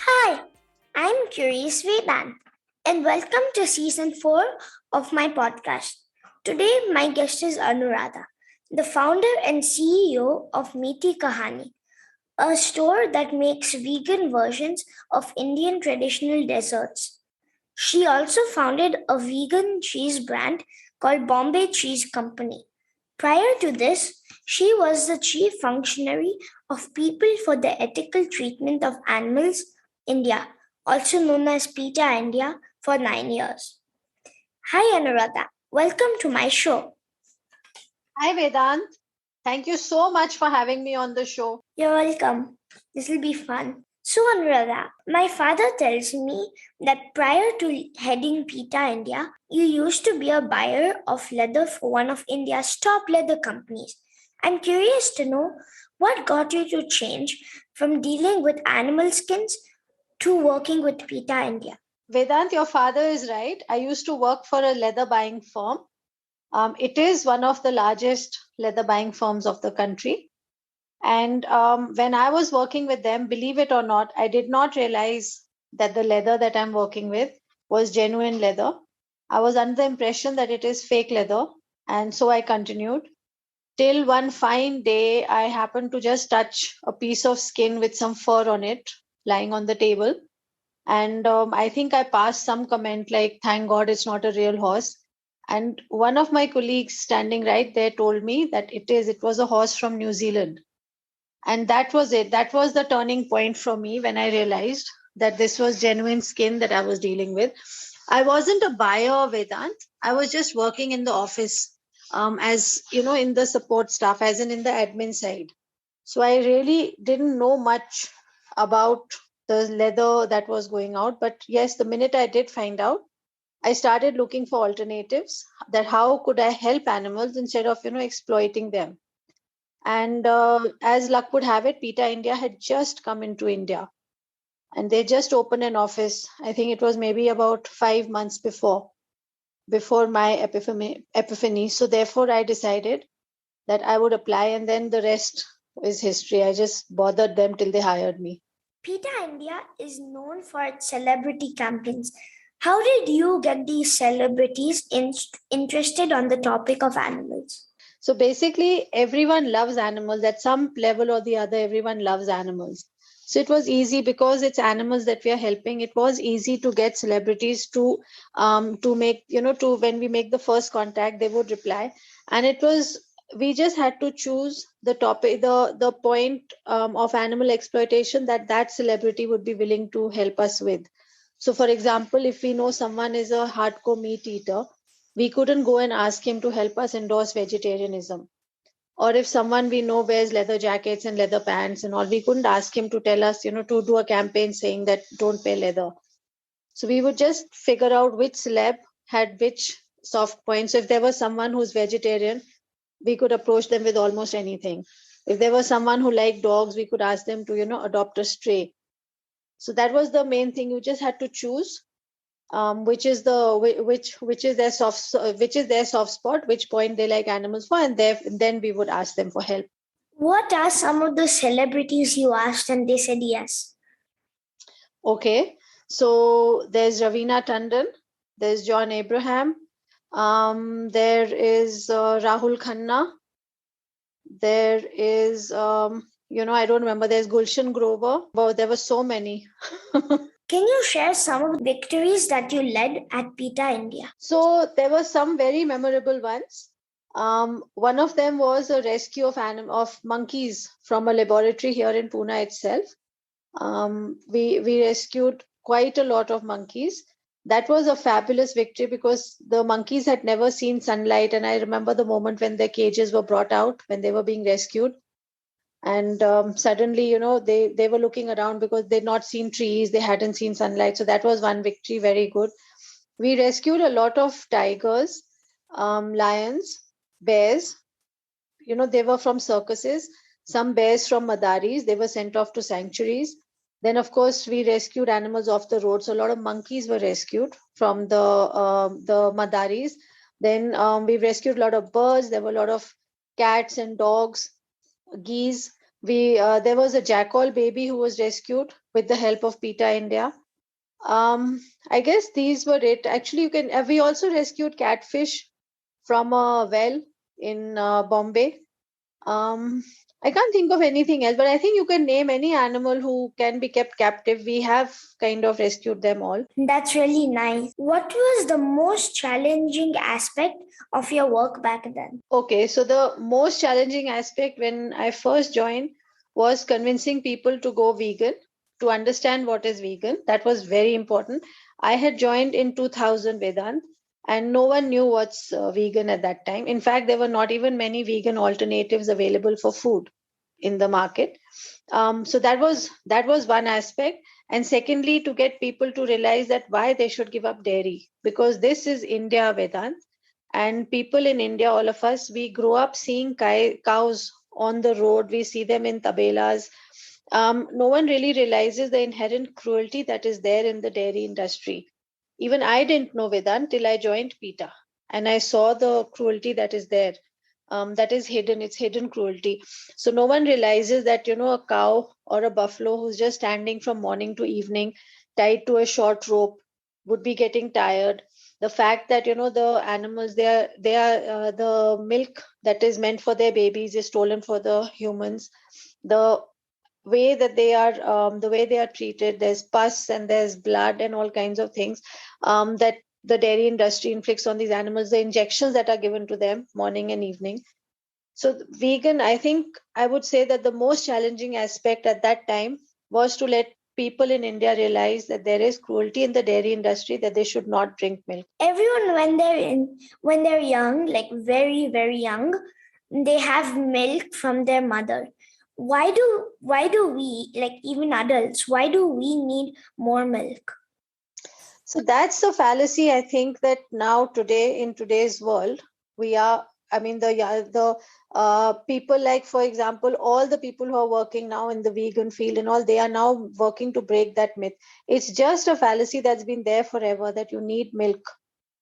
Hi, I'm Curious Vedan, and welcome to season 4 of my podcast. Today, my guest is Anuradha, the founder and CEO of Meethi Kahani, a store that makes vegan versions of Indian traditional desserts. She also founded a vegan cheese brand called Bombay Cheese Company. Prior to this, she was the chief functionary of People for the Ethical Treatment of Animals India, also known as PETA India, for 9 years. Hi Anuradha, welcome to my show. Hi, Vedant. Thank you so much for having me on the show. You're welcome. This will be fun. So, Anuradha, my father tells me that prior to heading PETA India, you used to be a buyer of leather for one of India's top leather companies. I'm curious to know what got you to change from dealing with animal skins to working with PETA India. Vedant, your father is right. I used to work for a leather buying firm. It is one of the largest leather buying firms of the country. And when I was working with them, believe it or not, I did not realize that the leather that I'm working with was genuine leather. I was under the impression that it is fake leather. And so I continued till one fine day, I happened to just touch a piece of skin with some fur on it lying on the table. And I think I passed some comment like, thank God it's not a real horse. And one of my colleagues standing right there told me that it was a horse from New Zealand. And that was it. That was the turning point for me when I realized that this was genuine skin that I was dealing with. I wasn't a buyer, Vedant. I was just working in the office as, in the support staff, as in the admin side. So I really didn't know much about the leather that was going out. But yes, the minute I did find out, I started looking for alternatives, that how could I help animals instead of, exploiting them. And as luck would have it, PETA India had just come into India and they just opened an office. I think it was maybe about 5 months before my epiphany. So therefore I decided that I would apply, and then the rest is history. I just bothered them till they hired me. PETA India is known for its celebrity campaigns. How did you get these celebrities interested on the topic of animals? So basically, everyone loves animals at some level or the other. Everyone loves animals. So it was easy because it's animals that we are helping. It was easy to get celebrities to make, to when we make the first contact, they would reply. And it was, we just had to choose the topic, the point of animal exploitation that celebrity would be willing to help us with. So for example, if we know someone is a hardcore meat eater, we couldn't go and ask him to help us endorse vegetarianism. Or if someone we know wears leather jackets and leather pants and all, we couldn't ask him to tell us, to do a campaign saying that don't wear leather. So we would just figure out which celeb had which soft points. So if there was someone who's vegetarian, we could approach them with almost anything. If there was someone who liked dogs, we could ask them to, adopt a stray. So that was the main thing. You just had to choose which is their soft spot, which point they like animals for, and then we would ask them for help. What are some of the celebrities you asked and they said yes? Okay, so there's Ravina Tandon, there's John Abraham, there is Rahul Khanna, there is I don't remember, there's Gulshan Grover. Wow, there were so many. Can you share some of the victories that you led at PETA India? So there were some very memorable ones. One of them was a rescue of monkeys from a laboratory here in Pune itself. We rescued quite a lot of monkeys. That was a fabulous victory because the monkeys had never seen sunlight. And I remember the moment when their cages were brought out, when they were being rescued. And suddenly, they were looking around because they'd not seen trees, they hadn't seen sunlight. So that was one victory, very good. We rescued a lot of tigers, lions, bears. They were from circuses. Some bears from Madaris, they were sent off to sanctuaries. Then, of course, we rescued animals off the road. So a lot of monkeys were rescued from the madaris. Then we rescued a lot of birds. There were a lot of cats and dogs, geese. We There was a jackal baby who was rescued with the help of PETA India. I guess these were it. Actually, you can. We also rescued catfish from a well in Bombay. Um, I can't think of anything else, but I think you can name any animal who can be kept captive. We have kind of rescued them all. That's really nice. What was the most challenging aspect of your work back then? Okay, so the most challenging aspect when I first joined was convincing people to go vegan, to understand what is vegan. That was very important. I had joined in 2000 Vedant, and no one knew what's vegan at that time. In fact, there were not even many vegan alternatives available for food in the market. So that was one aspect. And secondly, to get people to realize that why they should give up dairy, because this is India, Vedant, and people in India, all of us, we grow up seeing cows on the road. We see them in tabelas. No one really realizes the inherent cruelty that is there in the dairy industry. Even I didn't know Vedant till I joined PETA, and I saw the cruelty that is there. That is hidden. It's hidden cruelty. So no one realizes that, a cow or a buffalo who's just standing from morning to evening, tied to a short rope, would be getting tired. The fact that, the animals, they are the milk that is meant for their babies is stolen for the humans. The way they are treated, there's pus and there's blood and all kinds of things that the dairy industry inflicts on these animals, the injections that are given to them morning and evening. So vegan, I think I would say that the most challenging aspect at that time was to let people in India realize that there is cruelty in the dairy industry, that they should not drink milk. Everyone, when they're young, like very very young, they have milk from their mother. Why do we, like even adults, why do we need more milk? So that's a fallacy. I think that now today, in today's world, we are. I mean, the people, like for example, all the people who are working now in the vegan field and all, they are now working to break that myth. It's just a fallacy that's been there forever, that you need milk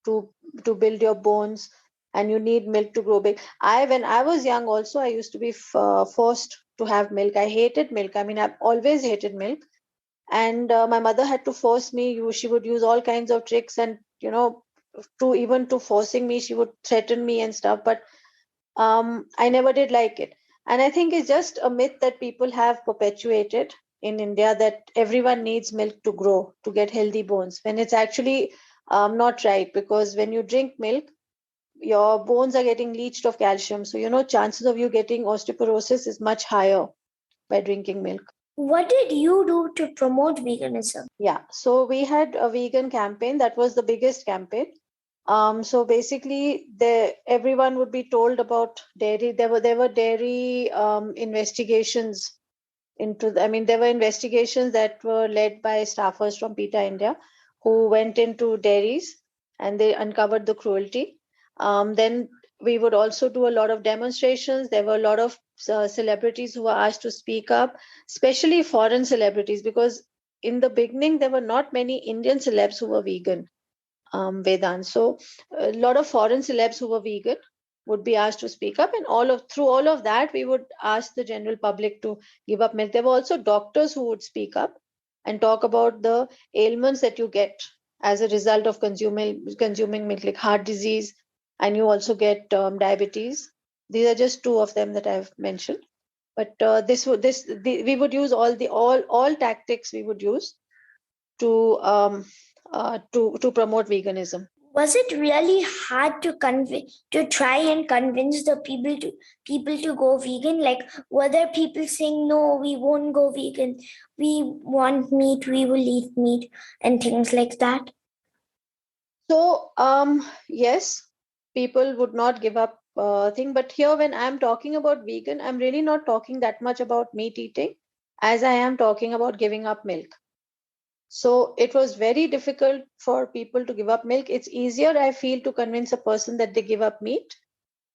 to build your bones, and you need milk to grow big. When I was young, also I used to be forced to have milk. I hated milk. I mean, I've always hated milk, and my mother had to force me. She would use all kinds of tricks, and to forcing me, she would threaten me and stuff, but I never did like it. And I think it's just a myth that people have perpetuated in India, that everyone needs milk to grow, to get healthy bones, when it's actually not right. Because when you drink milk, your bones are getting leached of calcium, so chances of you getting osteoporosis is much higher by drinking milk. What did you do to promote veganism? Yeah, so we had a vegan campaign. That was the biggest campaign. So basically, everyone would be told about dairy. There were dairy investigations I mean, there were investigations that were led by staffers from PETA India, who went into dairies and they uncovered the cruelty. Then we would also do a lot of demonstrations. There were a lot of celebrities who were asked to speak up, especially foreign celebrities, because in the beginning there were not many Indian celebs who were vegan. Vedant. So a lot of foreign celebs who were vegan would be asked to speak up, and through all of that, we would ask the general public to give up milk. There were also doctors who would speak up and talk about the ailments that you get as a result of consuming milk, like heart disease, and you also get diabetes. These are just two of them that I've mentioned. But we would use all tactics we would use to to promote veganism. Was it really hard to try and convince the people to go vegan? Like, were there people saying, no, we won't go vegan, we want meat, we will eat meat, and things like that? So yes, people would not give up thing. But here, when I'm talking about vegan, I'm really not talking that much about meat eating, as I am talking about giving up milk. So it was very difficult for people to give up milk. It's easier, I feel, to convince a person that they give up meat,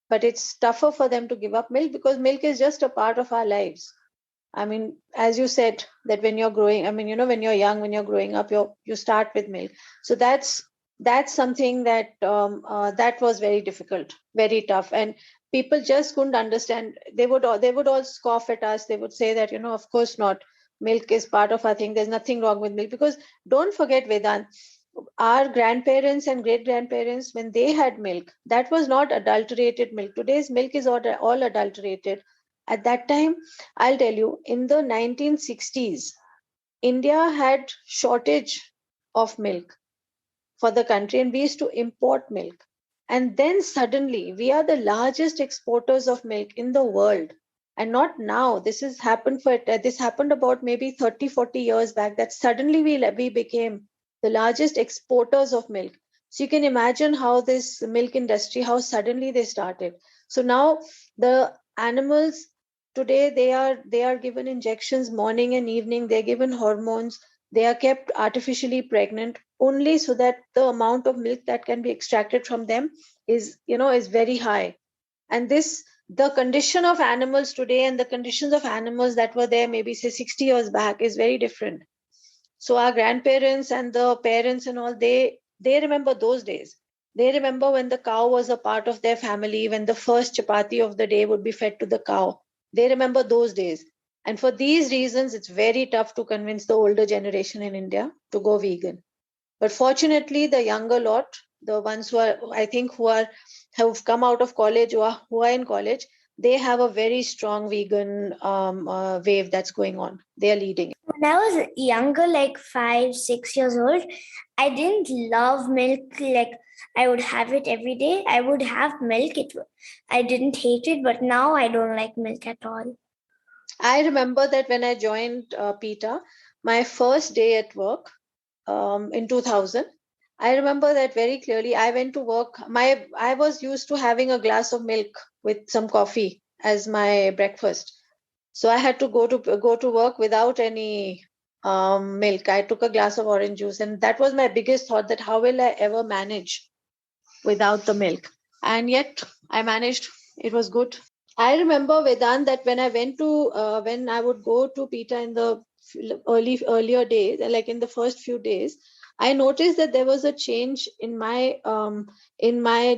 but it's tougher for them to give up milk, because milk is just a part of our lives. I mean, as you said, that when you're growing, I mean, when you're young, when you're growing up, you start with milk. So that's something that was very difficult, very tough, and people just couldn't understand. They would all scoff at us. They would say that, of course not. Milk is part of our thing. There's nothing wrong with milk, because don't forget, Vedant, our grandparents and great grandparents, when they had milk, that was not adulterated milk. Today's milk is all adulterated. At that time, I'll tell you, in the 1960s, India had shortage of milk for the country, and we used to import milk. And then suddenly, we are the largest exporters of milk in the world. And not now. This happened about maybe 30, 40 years back, that suddenly we became the largest exporters of milk. So you can imagine how this milk industry, how suddenly they started. So now the animals today, they are given injections morning and evening. They're given hormones. They are kept artificially pregnant only so that the amount of milk that can be extracted from them is very high. And this the condition of animals today and the conditions of animals that were there maybe say 60 years back is very different. So our grandparents and the parents and all, they remember those days. They remember when the cow was a part of their family, when the first chapati of the day would be fed to the cow. They remember those days. And for these reasons, it's very tough to convince the older generation in India to go vegan. But fortunately, the younger lot, the ones who are, I think, have come out of college, who are in college, they have a very strong vegan wave that's going on. They are leading. When I was younger, like 5, 6 years old, I didn't love milk. Like I would have it every day. I would have milk. I didn't hate it, but now I don't like milk at all. I remember that when I joined PETA, my first day at work in 2000, I remember that very clearly. I went to work. I was used to having a glass of milk with some coffee as my breakfast. So I had to go to work without any milk. I took a glass of orange juice, and that was my biggest thought, that how will I ever manage without the milk? And yet I managed. It was good. I remember, Vedant, that when I would go to PETA in the earlier days, like in the first few days, I noticed that there was a change in my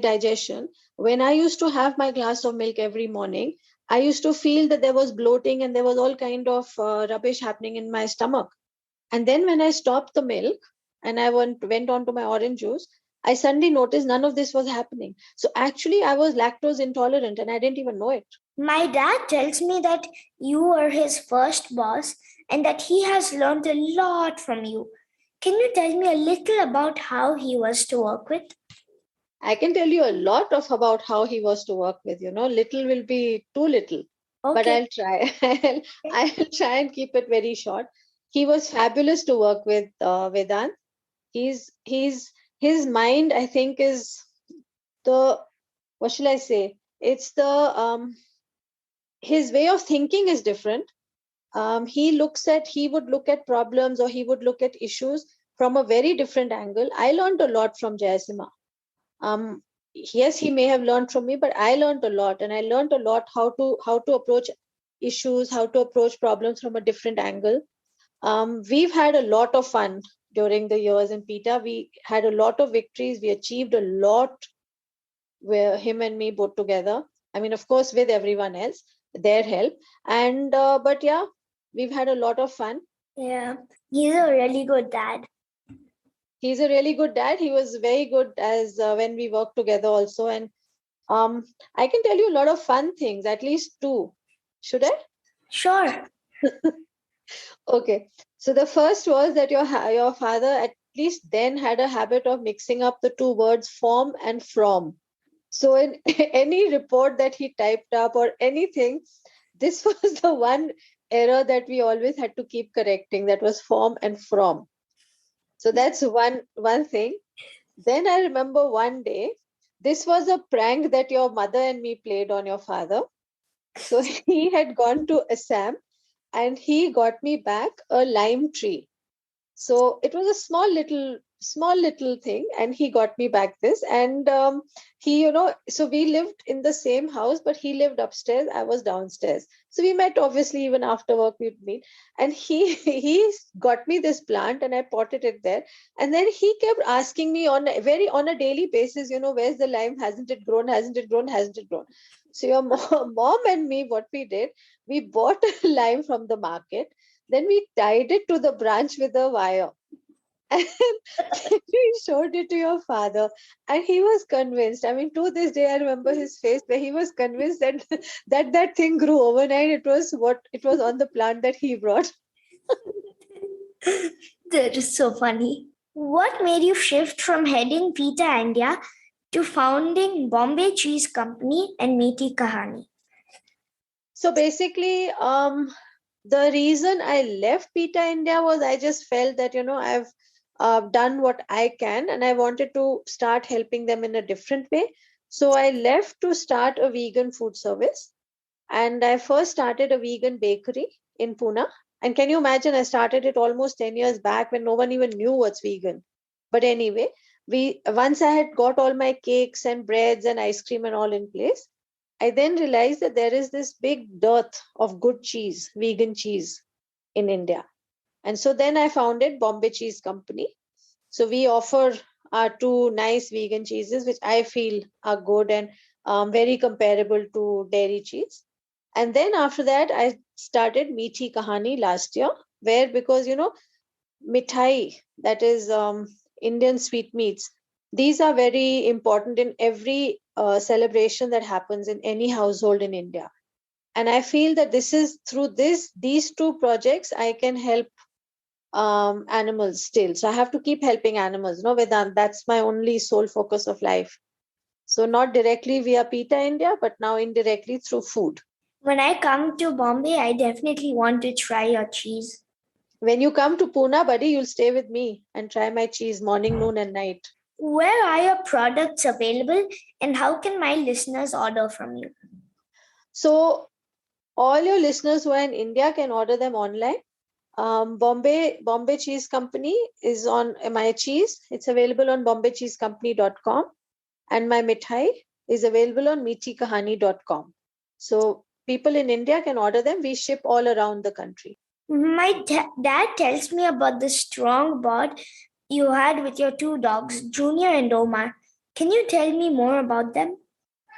digestion. When I used to have my glass of milk every morning, I used to feel that there was bloating and there was all kind of rubbish happening in my stomach. And then when I stopped the milk and I went on to my orange juice, I suddenly noticed none of this was happening. So actually, I was lactose intolerant and I didn't even know it. My dad tells me that you were his first boss and that he has learned a lot from you. Can you tell me a little about how he was to work with? I can tell you a lot about how he was to work with. Little will be too little, but Okay. I'll try. I'll try and keep it very short. He was fabulous to work with, Vedant. His mind, I think, is the, what shall I say? It's the his way of thinking is different. He would look at problems, or he would look at issues from a very different angle. I learned a lot from Jayasima. Yes, he may have learned from me, but I learned a lot, and I learned a lot how to approach issues, how to approach problems from a different angle. We've had a lot of fun during the years in PETA. We had a lot of victories. We achieved a lot, where him and me both together. I mean, of course, with everyone else, their help. And but yeah, we've had a lot of fun. Yeah, he's a really good dad. He's a really good dad. He was very good as when we worked together also. And I can tell you a lot of fun things, at least two. Should I? Sure. Okay. So the first was that your father at least then had a habit of mixing up the two words form and from. So in any report that he typed up or anything, this was the one error that we always had to keep correcting. That was form and from. So that's one thing. Then I remember one day, this was a prank that your mother and me played on your father. So he had gone to Assam and he got me back a lime tree. So it was a small little small little thing, and he got me back this. And he, so we lived in the same house, but he lived upstairs, I was downstairs. So we met, obviously, even after work we'd meet. And he he got me this plant, and I potted it there. And then he kept asking me on a daily basis, where's the lime? Hasn't it grown? Hasn't it grown? Hasn't it grown? So your mom and me, what we did, we bought a lime from the market. Then we tied it to the branch with a wire. And we showed it to your father, and he was convinced. I mean, to this day, I remember his face where he was convinced that that thing grew overnight. It was on the plant that he brought. That is so funny. What made you shift from heading PETA India to founding Bombay Cheese Company and Meethi Kahani? So basically, the reason I left PETA India was I just felt that, I've done what I can, and I wanted to start helping them in a different way. So I left to start a vegan food service. And I first started a vegan bakery in Pune. And can you imagine, I started it almost 10 years back when no one even knew what's vegan. But anyway, once I had got all my cakes and breads and ice cream and all in place, I then realized that there is this big dearth of good cheese, vegan cheese in India. And so then I founded Bombay Cheese Company. So we offer our two nice vegan cheeses, which I feel are good and very comparable to dairy cheese. And then after that, I started Meethi Kahani last year, where, because, mithai, that is Indian sweetmeats, these are very important in every celebration that happens in any household in India. And I feel that this is through these two projects, I can help animals still. So I have to keep helping animals, Vedant. That's my only sole focus of life. So not directly via PETA India, but now indirectly through food. When I come to Bombay, I definitely want to try your cheese. When you come to Pune, buddy, you'll stay with me and try my cheese morning, noon, and night. Where are your products available, and how can my listeners order from you? So all your listeners who are in India can order them online. Bombay Cheese Company is on my cheese. It's available on bombaycheesecompany.com, and my mithai is available on meethikahani.com. So people in India can order them. We ship all around the country. My dad tells me about the strong bond you had with your two dogs, Junior and Omar. Can you tell me more about them?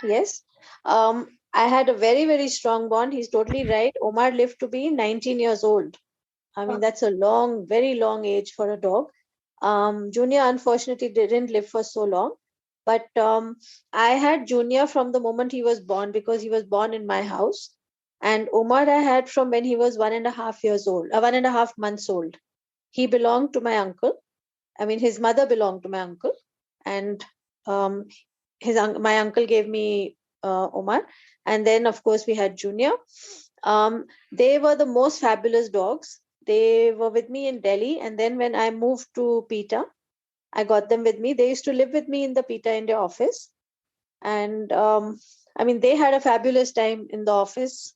Yes. I had a very, very strong bond. He's totally right. Omar lived to be 19 years old. I mean, that's a long, very long age for a dog. Junior, unfortunately, didn't live for so long. But I had Junior from the moment he was born, because he was born in my house. And Omar I had from when he was 1.5 years old, 1.5 months old. He belonged to my uncle. I mean, his mother belonged to my uncle. And my uncle gave me Omar. And then, of course, we had Junior. They were the most fabulous dogs. They were with me in Delhi. And then when I moved to PETA, I got them with me. They used to live with me in the PETA India office. And I mean, they had a fabulous time in the office.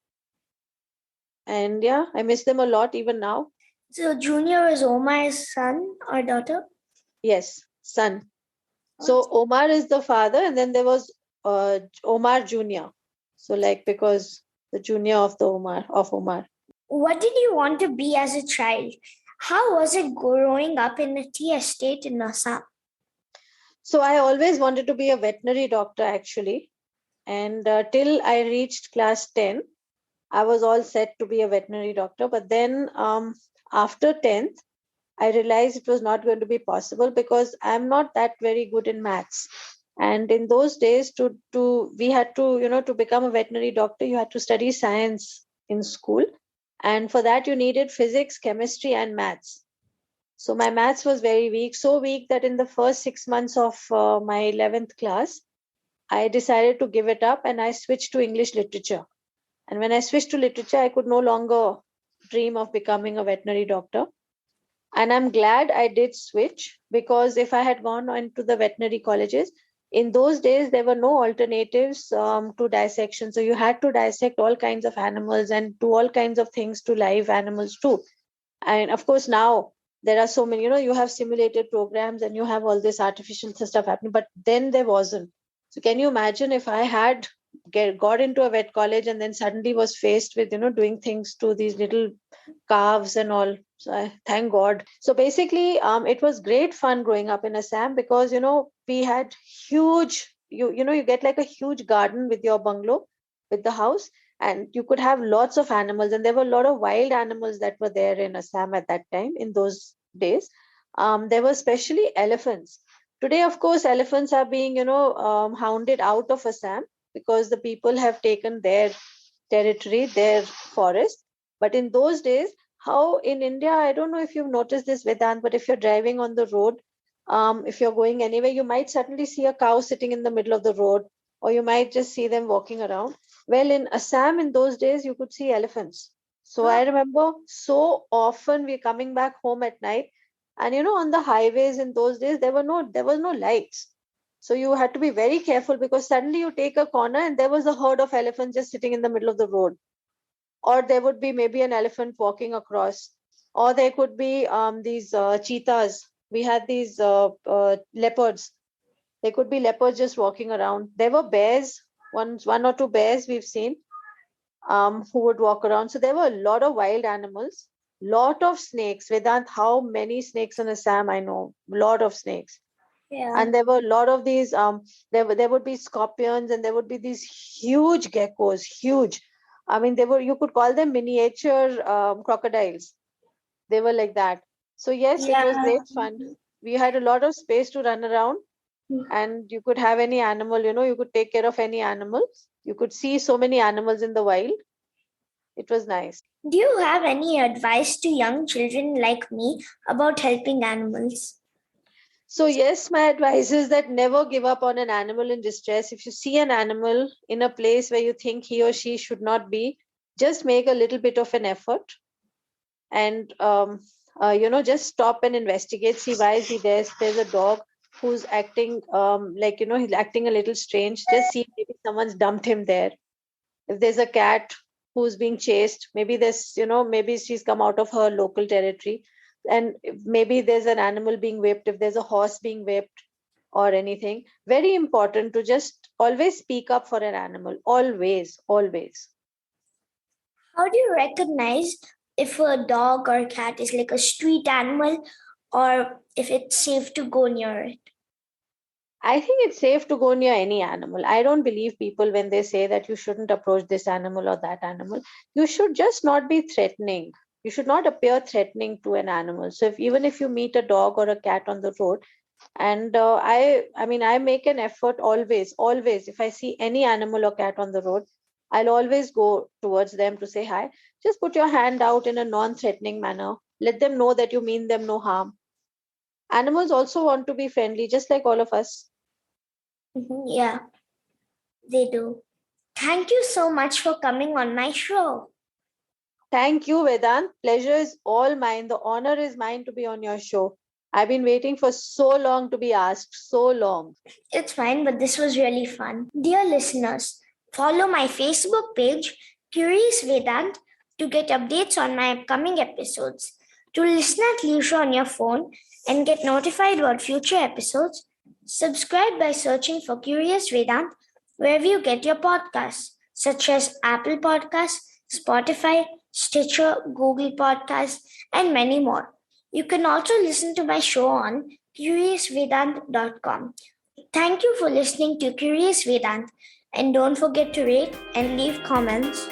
And yeah, I miss them a lot even now. So Junior is Omar's son or daughter? Yes, son. So Omar is the father, and then there was Omar Junior. So because the junior of Omar. What did you want to be as a child? How was it growing up in a tea estate in Assam? So I always wanted to be a veterinary doctor, actually. And till I reached class 10, I was all set to be a veterinary doctor. But then after 10th, I realized it was not going to be possible, because I'm not that very good in maths. And in those days, we had to, to become a veterinary doctor, you had to study science in school. And for that, you needed physics, chemistry, and maths. So my maths was very weak, so weak that in the first 6 months of my 11th class, I decided to give it up, and I switched to English literature. And when I switched to literature, I could no longer dream of becoming a veterinary doctor. And I'm glad I did switch, because if I had gone into the veterinary colleges, in those days, there were no alternatives to dissection. So you had to dissect all kinds of animals and do all kinds of things to live animals too. And of course, now there are so many, you have simulated programs and you have all this artificial stuff happening, but then there wasn't. So can you imagine if I had got into a vet college and then suddenly was faced with, doing things to these little calves and all. So thank God. So basically, it was great fun growing up in Assam because, we had huge, you get like a huge garden with your bungalow, with the house, and you could have lots of animals. And there were a lot of wild animals that were there in Assam at that time, in those days. There were especially elephants. Today, of course, elephants are being, hounded out of Assam because the people have taken their territory, their forest. But in those days, how in India, I don't know if you've noticed this, Vedant, but if you're driving on the road, if you're going anywhere, you might suddenly see a cow sitting in the middle of the road, or you might just see them walking around. Well, in Assam, in those days, you could see elephants. So I remember so often we're coming back home at night, and on the highways in those days, there was no lights. So you had to be very careful because suddenly you take a corner and there was a herd of elephants just sitting in the middle of the road. Or there would be maybe an elephant walking across. Or there could be these cheetahs. We had these leopards. There could be leopards just walking around. There were bears, one or two bears we've seen, who would walk around. So there were a lot of wild animals, lot of snakes. Vedant, how many snakes in Assam? I know, lot of snakes. Yeah. And there were a lot of these there would be scorpions, and there would be these huge geckos, huge. I mean, you could call them miniature crocodiles. They were like that. So yes, it was great fun. We had a lot of space to run around, and you could have any animal, you could take care of any animals. You could see so many animals in the wild. It was nice. Do you have any advice to young children like me about helping animals? So yes, my advice is that never give up on an animal in distress. If you see an animal in a place where you think he or she should not be, just make a little bit of an effort, and just stop and investigate. See, why is he there? If there's a dog who's acting he's acting a little strange, just see if maybe someone's dumped him there. If there's a cat who's being chased, maybe maybe she's come out of her local territory, and maybe there's an animal being whipped, if there's a horse being whipped or anything. Very important to just always speak up for an animal. Always. How do you recognize if a dog or cat is like a street animal or if it's safe to go near it? I think it's safe to go near any animal. I don't believe people when they say that you shouldn't approach this animal or that animal. You should just not be threatening. You should not appear threatening to an animal. So even if you meet a dog or a cat on the road, and I make an effort always. If I see any animal or cat on the road, I'll always go towards them to say hi. Just put your hand out in a non-threatening manner. Let them know that you mean them no harm. Animals also want to be friendly, just like all of us. Yeah, they do. Thank you so much for coming on my show. Thank you, Vedant. Pleasure is all mine. The honor is mine to be on your show. I've been waiting for so long to be asked, so long. It's fine, but this was really fun. Dear listeners, follow my Facebook page, Curious Vedant, to get updates on my upcoming episodes. To listen at leisure on your phone and get notified about future episodes, subscribe by searching for Curious Vedant wherever you get your podcasts, such as Apple Podcasts, Spotify, Stitcher, Google Podcasts, and many more. You can also listen to my show on curiousvedant.com. Thank you for listening to Curious Vedant, and don't forget to rate and leave comments.